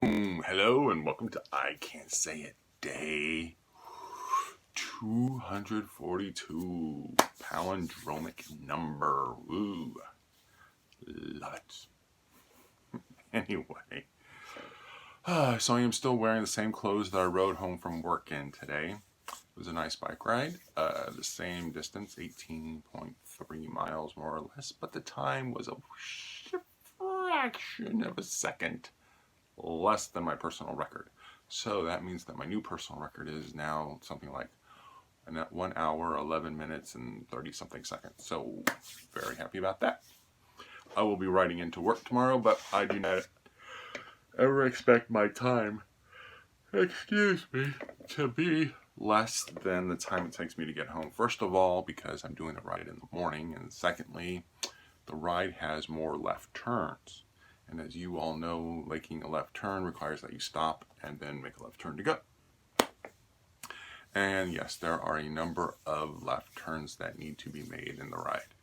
Hello and welcome to I Can't Say It Day 242. Palindromic number. Woo. Love it. Anyway, so I am still wearing the same clothes that I rode home from work in today. It was a nice bike ride. The same distance, 18.3 miles more or less, but the time was a fraction of a second less than my personal record. So that means that my new personal record is now something like 1 hour, 11 minutes, and 30 something seconds. So very happy about that. I will be riding into work tomorrow, but I do not ever expect my time, to be less than the time it takes me to get home. First of all, because I'm doing the ride in the morning, and secondly, the ride has more left turns. And as you all know, making a left turn requires that you stop and then make a left turn to go. And yes, there are a number of left turns that need to be made in the ride.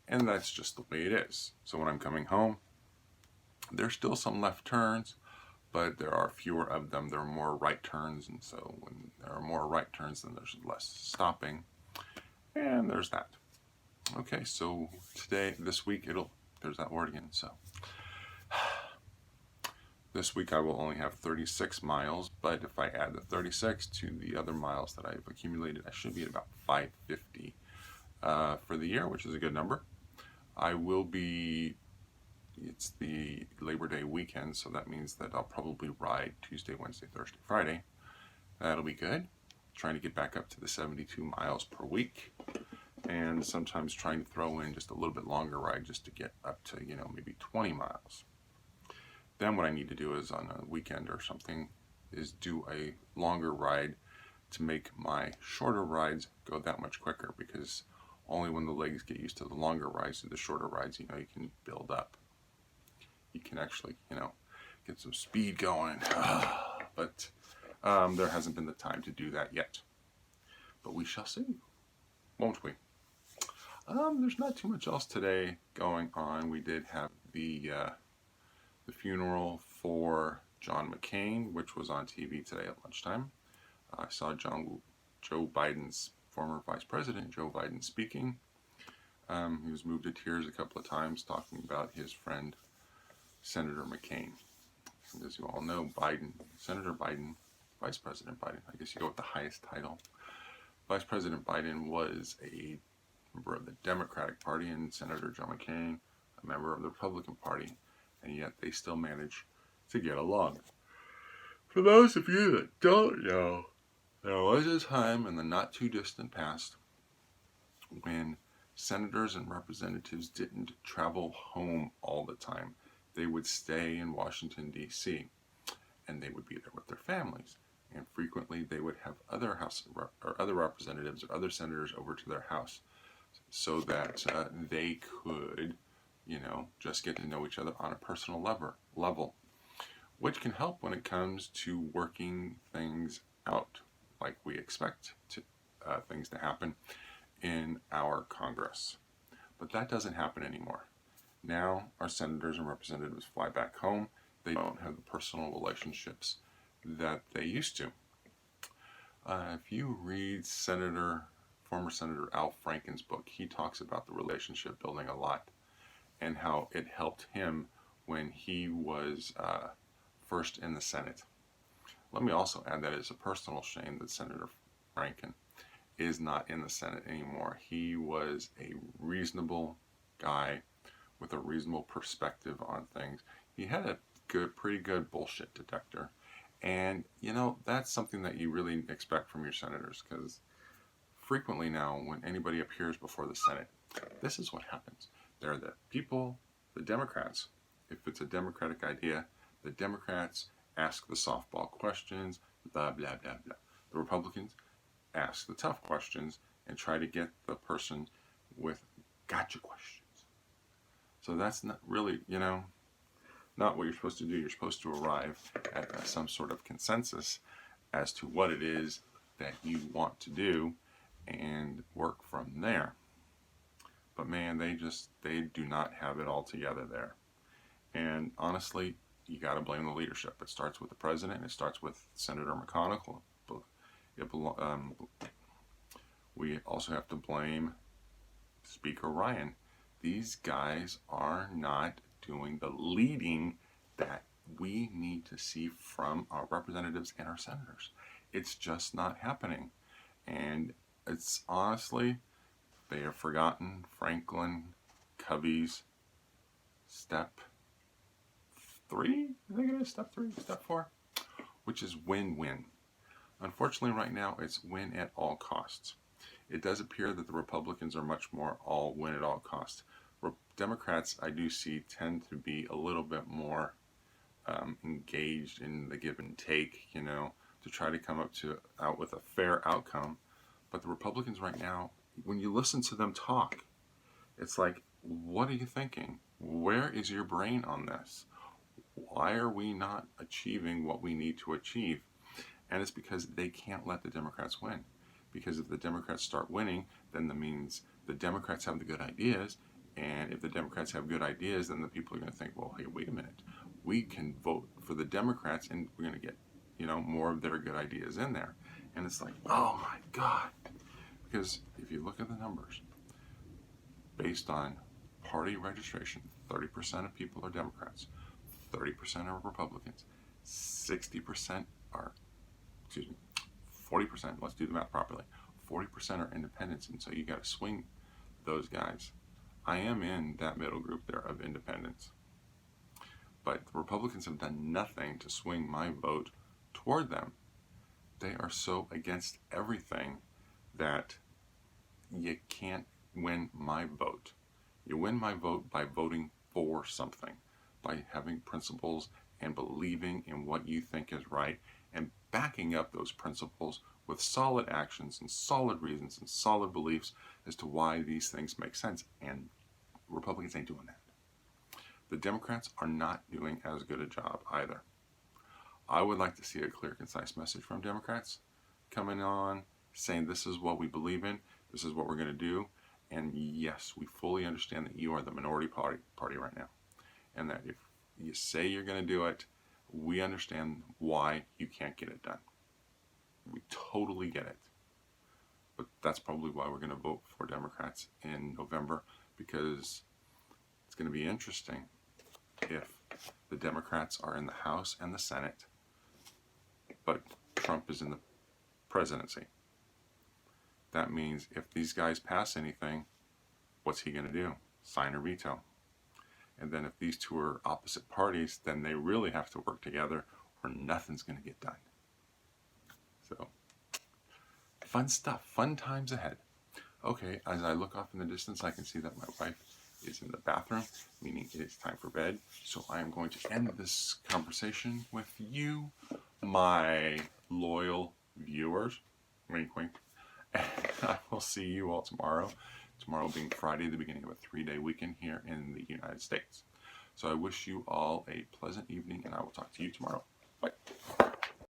And that's just the way it is. So when I'm coming home, there's still some left turns, but there are fewer of them. There are more right turns. And so when there are more right turns, then there's less stopping. And there's that. Okay, so this week, there's that word again. So this week I will only have 36 miles, but if I add the 36 to the other miles that I've accumulated, I should be at about 550 for the year, which is a good number. It's the Labor Day weekend, so that means that I'll probably ride Tuesday, Wednesday, Thursday, Friday. That'll be good. Trying to get back up to the 72 miles per week, and sometimes trying to throw in just a little bit longer ride just to get up to, maybe 20 miles. Then what I need to do is on a weekend or something is do a longer ride to make my shorter rides go that much quicker, because only when the legs get used to the longer rides and the shorter rides, you can build up. You can actually, get some speed going. But there hasn't been the time to do that yet. But we shall see, won't we? There's not too much else today going on. We did have the funeral for John McCain, which was on TV today at lunchtime. I saw Joe Biden's former vice president, Joe Biden, speaking. He was moved to tears a couple of times talking about his friend, Senator McCain. And as you all know, Senator Biden, Vice President Biden, I guess you go with the highest title. Vice President Biden was a member of the Democratic Party, and Senator John McCain, a member of the Republican Party, and yet they still manage to get along. For those of you that don't know, there was a time in the not too distant past when senators and representatives didn't travel home all the time. They would stay in Washington, D.C., and they would be there with their families. And frequently they would have other representatives or other senators over to their house so that they could, just get to know each other on a personal level, which can help when it comes to working things out like we expect things to happen in our Congress. But that doesn't happen anymore. Now our senators and representatives fly back home. They don't have the personal relationships that they used to. If you read former Senator Al Franken's book, he talks about the relationship building a lot and how it helped him when he was first in the Senate. Let me also add that it's a personal shame that Senator Franken is not in the Senate anymore. He was a reasonable guy with a reasonable perspective on things. He had a pretty good bullshit detector. And, that's something that you really expect from your senators, because frequently now when anybody appears before the Senate, this is what happens. They're the people, the Democrats. If it's a Democratic idea, the Democrats ask the softball questions, blah, blah, blah, blah. The Republicans ask the tough questions and try to get the person with gotcha questions. So that's not really, not what you're supposed to do. You're supposed to arrive at some sort of consensus as to what it is that you want to do and work from there. But man, they do not have it all together there. And honestly, you got to blame the leadership. It starts with the president. It starts with Senator McConnell. We also have to blame Speaker Ryan. These guys are not doing the leading that we need to see from our representatives and our senators. It's just not happening. And it's honestly, they have forgotten Franklin Covey's step 3, I think it is step 3, step 4, which is win-win. Unfortunately, right now, it's win at all costs. It does appear that the Republicans are much more all win at all costs. Democrats, I do see, tend to be a little bit more engaged in the give and take, to try to come out with a fair outcome. But the Republicans right now, when you listen to them talk, it's like, what are you thinking? Where is your brain on this? Why are we not achieving what we need to achieve? And it's because they can't let the Democrats win. Because if the Democrats start winning, then that means the Democrats have the good ideas. And if the Democrats have good ideas, then the people are going to think, well, hey, wait a minute. We can vote for the Democrats and we're going to get, more of their good ideas in there. And it's like, oh my God. Because if you look at the numbers, based on party registration, 30% of people are Democrats, 30% are Republicans, 40%, let's do the math properly, 40% are independents, and so you got to swing those guys. I am in that middle group there of independents. But the Republicans have done nothing to swing my vote toward them. They are so against everything that you can't win my vote. You win my vote by voting for something, by having principles and believing in what you think is right and backing up those principles with solid actions and solid reasons and solid beliefs as to why these things make sense. And Republicans ain't doing that. The Democrats are not doing as good a job either. I would like to see a clear, concise message from Democrats coming on, saying this is what we believe in, this is what we're going to do, and yes, we fully understand that you are the minority party right now, and that if you say you're going to do it, we understand why you can't get it done. We totally get it. But that's probably why we're going to vote for Democrats in November, because it's going to be interesting if the Democrats are in the House and the Senate, but Trump is in the presidency. That means if these guys pass anything, what's he going to do? Sign or veto. And then if these two are opposite parties, then they really have to work together or nothing's going to get done. So, fun stuff, fun times ahead. Okay, as I look off in the distance, I can see that my wife is in the bathroom, meaning it is time for bed. So I am going to end this conversation with you, my loyal viewers. Wink, wink. And I will see you all tomorrow. Tomorrow being Friday, the beginning of a 3-day weekend here in the United States. So I wish you all a pleasant evening, and I will talk to you tomorrow. Bye.